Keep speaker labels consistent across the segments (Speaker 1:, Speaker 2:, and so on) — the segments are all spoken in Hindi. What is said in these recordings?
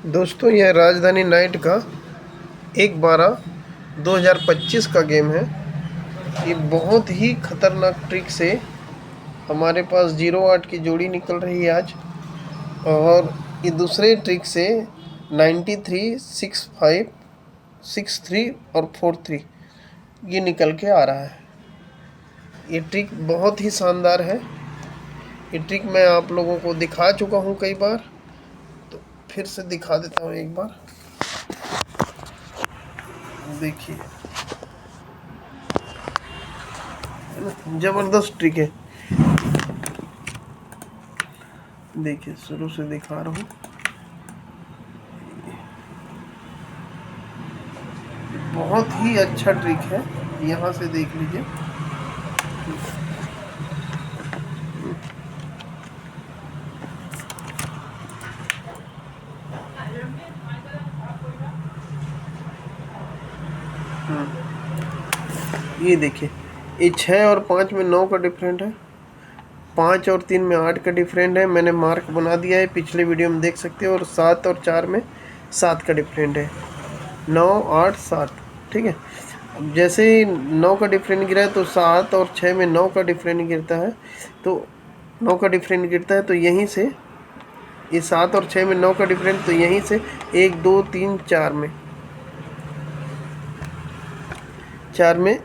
Speaker 1: दोस्तों यह राजधानी नाइट का 1/12/2025 का गेम है। ये बहुत ही खतरनाक ट्रिक से हमारे पास 08 की जोड़ी निकल रही है आज। और ये दूसरे ट्रिक से 93, 65, 63 और 43 ये निकल के आ रहा है। ये ट्रिक बहुत ही शानदार है। ये ट्रिक मैं आप लोगों को दिखा चुका हूँ कई बार, तो फिर से दिखा देता हूँ एक बार। देखिए, जबरदस्त ट्रिक है। देखिए, शुरू से दिखा रहा हूँ। बहुत ही अच्छा ट्रिक है, यहाँ से देख लीजिए। ये देखिए, ये 6 और 5 में 9 का डिफरेंट है, 5 और 3 में 8 का डिफरेंट है। मैंने मार्क बना दिया है, पिछले वीडियो में देख सकते हो। और 7 और 4 में 7 का डिफरेंट है, 9, 8, 7। ठीक है, अब जैसे ही 9 का डिफरेंट गिरा है तो 7 और 6 में 9 का डिफरेंट गिरता है, तो 9 का डिफरेंट गिरता है तो यहीं से ये 7 और 6 में 9 का डिफरेंट, तो यहीं से 1, 2, 3, 4 में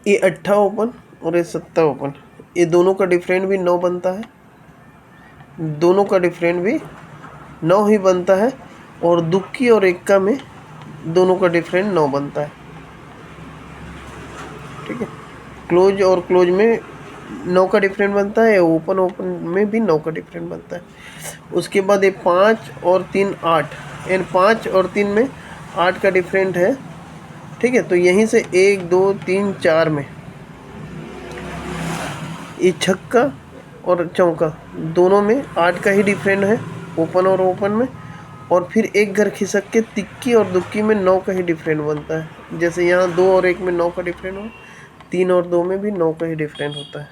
Speaker 1: ये 8 ओपन और ये 7 ओपन, ये दोनों का डिफरेंट भी 9 बनता है। दोनों का डिफरेंट भी 9 ही बनता है। और दुक्की और एक्का में दोनों का डिफरेंट 9 बनता है। ठीक है, क्लोज और क्लोज में 9 का डिफरेंट बनता है, ओपन में भी 9 का डिफरेंट बनता है। उसके बाद ये 5 और 3, 8, यानी 5 और 3 में 8 का डिफरेंट है। ठीक है, तो यहीं से 1, 2, 3, 4 में ये छक्का और चौका दोनों में 8 का ही डिफरेंट है, ओपन और ओपन में। और फिर एक घर खिसक के तिक्की और दुक्की में 9 का ही डिफरेंट बनता है। जैसे यहाँ 2 और 1 में 9 का डिफरेंट हो, 3 और 2 में भी 9 का ही डिफरेंट होता है।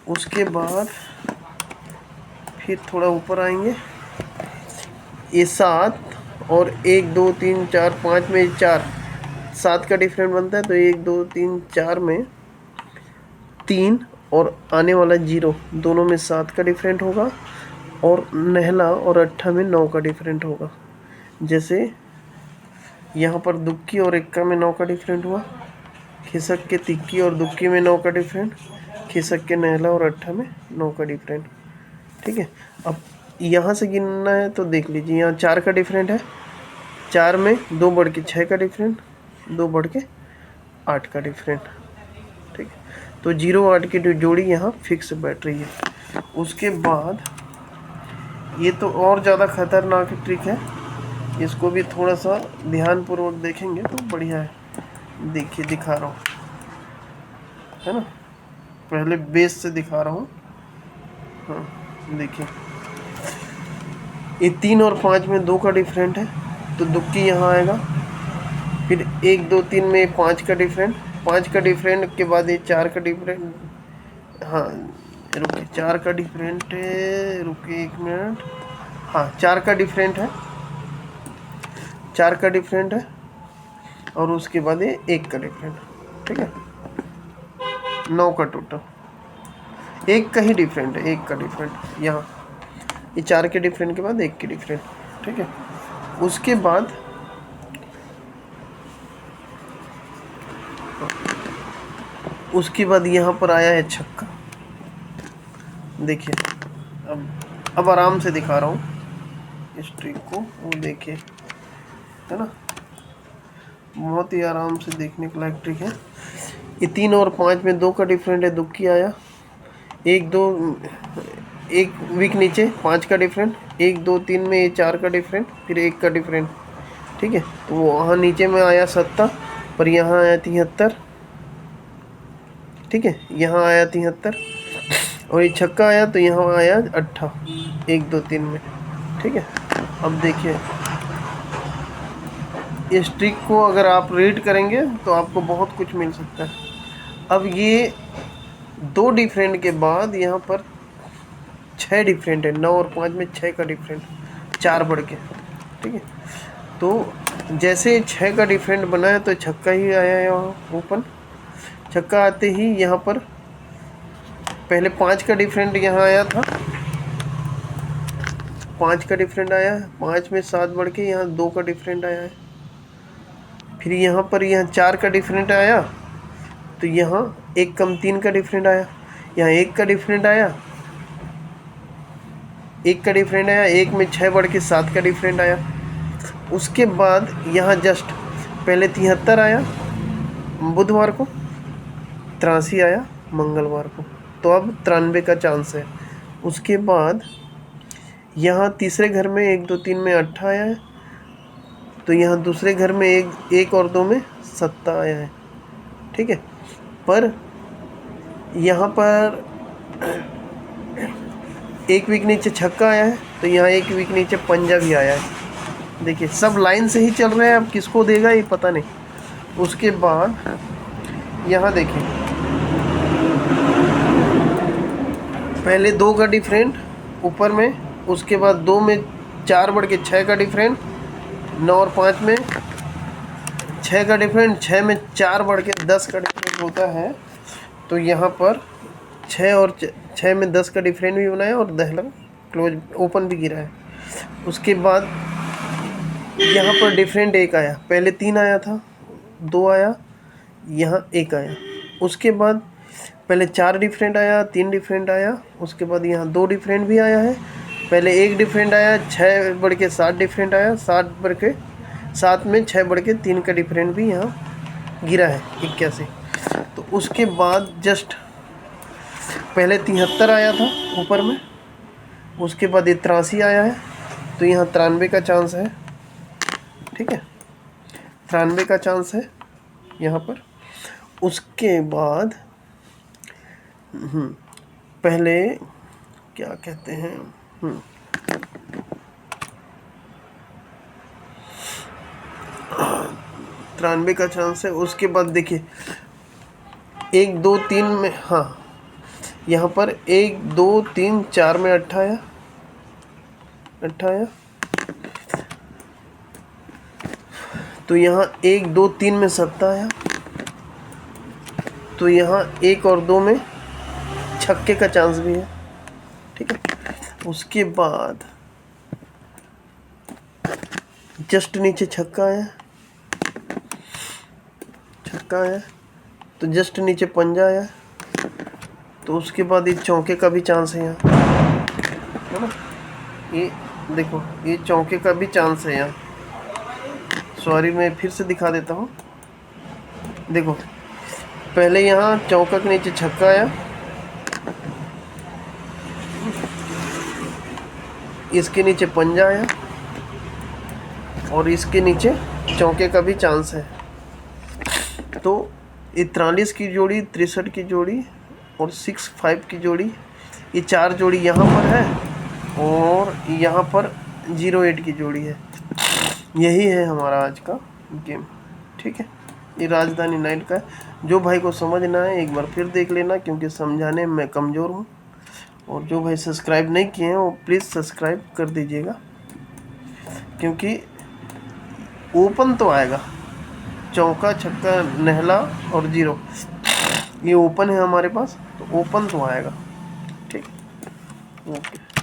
Speaker 1: उसके बाद फिर थोड़ा ऊपर आएंगे, ये 7 और 1, 2, 3, 4, 5 में 4, 7 का डिफरेंट बनता है। तो 1, 2, 3, 4 में 3 और आने वाला 0 दोनों में 7 का डिफरेंट होगा। और नहला और अट्ठा में 9 का डिफरेंट होगा। जैसे यहाँ पर दुक्की और एक्का में 9 का डिफरेंट हुआ, खिसक के तिक्की और दुक्की में 9 का डिफरेंट, खिसक के नहला और अट्ठा में 9 का डिफरेंट। ठीक है, अब यहाँ से गिनना है तो देख लीजिए, यहाँ 4 का डिफरेंट है, 4 में 2 बढ़ के 6 का डिफरेंट, 2 बढ़ के 8 का डिफरेंट। ठीक है, तो 0-8 की जोड़ी यहाँ फिक्स बैठ रही है। उसके बाद ये तो और ज़्यादा खतरनाक ट्रिक है, इसको भी थोड़ा सा ध्यानपूर्वक देखेंगे तो बढ़िया है। देखिए, दिखा रहा हूँ, है ना, पहले बेस से दिखा रहा हूँ। हाँ, देखिए, ये 3 और 5 में 2 का डिफरेंट है, तो दुक्की यहाँ आएगा। फिर 1, 2, 3 में 5 का डिफरेंट, 5 का डिफरेंट के बाद ये 4 का डिफरेंट। हाँ, रुकिए, 4 का डिफरेंट है, रुकिए 1 मिनट। हाँ, 4 का डिफरेंट है, 4 का डिफरेंट है। और उसके बाद ये 1 का डिफरेंट। ठीक है, 9 का टोटल, 1 का ही डिफरेंट है, 1 का डिफरेंट यहाँ। ये 4 के डिफरेंट के बाद 1 के डिफरेंट। ठीक है, उसके बाद यहाँ पर आया है छक्का। देखिए, अब आराम से दिखा रहा हूँ इस ट्रिक को, वो देखिए, है ना, बहुत ही आराम से देखने के लायक ट्रिक है। ये 3 और 5 में 2 का डिफरेंट है, दुक्की आया। 1, 2, 1 वीक नीचे 5 का डिफरेंट, 1, 2, 3 में ये 4 का डिफरेंट, फिर 1 का डिफरेंट। ठीक है, तो वहाँ नीचे में आया 70, पर यहाँ आया 73। ठीक है, यहाँ आया 73 और ये छक्का आया तो यहाँ आया 8, 1, 2, 3 में। ठीक है, अब देखिए, इस ट्रिक को अगर आप रीड करेंगे तो आपको बहुत कुछ मिल सकता है। अब ये 2 डिफरेंट के बाद यहाँ पर 6 डिफरेंट है, 9 और 5 में 6 का डिफरेंट, 4 बढ़ के, ठीक है। तो जैसे 6 का डिफरेंट बनाया तो छक्का ही आया यहाँ ओपन। छक्का आते ही यहाँ पर पहले 5 का डिफरेंट यहाँ आया था, 5 का डिफरेंट आया है, 5 में 7 बढ़ के यहाँ 2 का डिफरेंट आया है। फिर यहाँ पर यहाँ 4 का डिफरेंट आया तो यहाँ 1 कम 3 का डिफरेंट आया, यहाँ 1 का डिफरेंट आया, 1 का डिफरेंट आया, 1 में 6 बढ़ के 7 का डिफरेंट आया। उसके बाद यहाँ जस्ट पहले 73 आया बुधवार को, 83 आया मंगलवार को, तो अब 93 का चांस है। उसके बाद यहाँ तीसरे घर में 1 2 3 में 8 आया है, तो यहाँ दूसरे घर में 1 और 2 में 7 आया है, ठीक है। पर यहाँ पर 1 वीक नीचे छक्का आया है, तो यहाँ 1 वीक नीचे पंजा भी आया है। देखिए सब लाइन से ही चल रहे हैं, अब किसको देगा ये पता नहीं। उसके बाद यहाँ देखिए पहले 2 का डिफरेंट ऊपर में, उसके बाद 2 में 4 बढ़ के 6 का डिफरेंट, 9 और 5 में 6 का डिफरेंट, 6 में 4 बढ़ के 10 का डिफरेंट होता है। तो यहाँ पर 6 में 10 का डिफरेंट भी बनाया और दहला क्लोज ओपन भी गिरा है। उसके बाद यहाँ पर डिफरेंट 1 आया, पहले 3 आया था, 2 आया, यहाँ 1 आया। उसके बाद पहले 4 डिफरेंट आया, 3 डिफरेंट आया, उसके बाद यहाँ 2 डिफरेंट भी आया है। पहले 1 डिफरेंट आया, 6 बढ़ के 7 डिफरेंट आया, 7 में 6 बढ़ के 3 का डिफरेंट भी यहाँ गिरा है 81। तो उसके बाद जस्ट पहले 73 आया था ऊपर में, उसके बाद 83 आया है, तो यहाँ 93 का चांस है, ठीक है, 93 का चांस है यहाँ पर। उसके बाद पहले क्या कहते हैं 93 का चांस है। उसके बाद देखिए 1 2 3 में, हाँ यहाँ पर 1 2 3 4 में 8 आया, तो यहाँ 1 2 3 में 7 आया, तो यहाँ 1 और 2 में छक्के का चांस भी है, ठीक है। उसके बाद जस्ट नीचे छक्का आया, तो जस्ट नीचे पंजा आया, तो उसके बाद ये चौके का भी चांस है यहाँ, है ना। ये देखो ये चौके का भी चांस है यहाँ। सॉरी मैं फिर से दिखा देता हूँ। देखो पहले यहाँ चौका के नीचे छक्का आया, इसके नीचे पंजा आया और इसके नीचे चौके का भी चांस है। तो ये 43 की जोड़ी, 63 की जोड़ी और 65 की जोड़ी, ये 4 जोड़ी यहाँ पर है और यहाँ पर 08 की जोड़ी है। यही है हमारा आज का गेम, ठीक है। ये राजधानी नाइट का है। जो भाई को समझना है एक बार फिर देख लेना, क्योंकि समझाने में मैं कमज़ोर हूँ। और जो भाई सब्सक्राइब नहीं किए हैं वो प्लीज़ सब्सक्राइब कर दीजिएगा, क्योंकि ओपन तो आएगा, चौका छक्का नहला और 0 ये ओपन है हमारे पास, तो ओपन तो आएगा, ठीक। ओके।